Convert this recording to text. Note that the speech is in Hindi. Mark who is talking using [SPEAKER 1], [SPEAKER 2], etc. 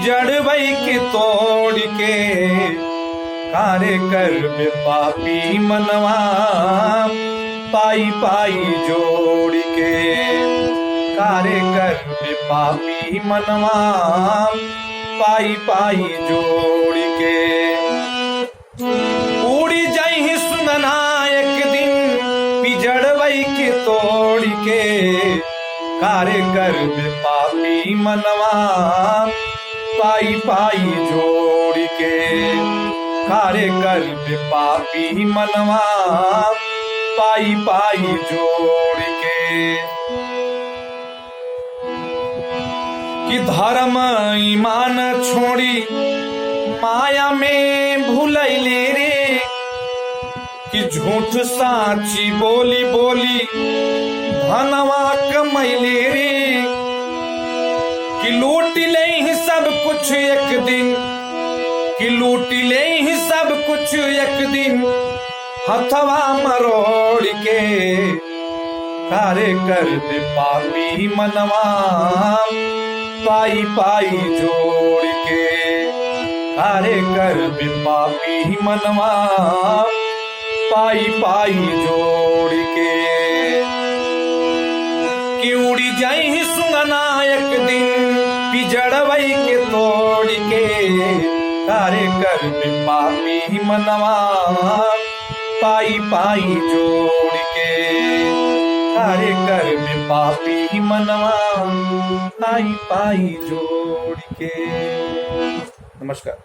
[SPEAKER 1] पिजड़वई के तोड़ के कार्य कर पापी मनवा पाई पाई जोड़ के कार्य कर पापी मनवा पाई पाई जोड़ के उड़ी जाई सुनना एक दिन पिजड़वई के तोड़ के कार्य कर पापी मनवा पाई पाई जोड़ के कार्य कर पापी मनवा पाई पाई जोड़ के कि धर्म ईमान छोड़ी माया में भूलैले रे कि झूठ साची बोली बोली धनवा कमैले रे कि लूट ले ही सब कुछ एक दिन कि लूट ले ही सब कुछ एक दिन हथवा मरोड़ के कार्य कर पापी मनवा पाई पाई जोड़ के कार्य कर पापी मनवा पाई पाई जोड़ के कि उड़ी जाई सुनना एक दिन पिजड़वई के तोड़ के कार्य कर पापी मनवा पाई पाई जोड़ के कार्य कर पापी मनवा पाई पाई जोड़ के। नमस्कार।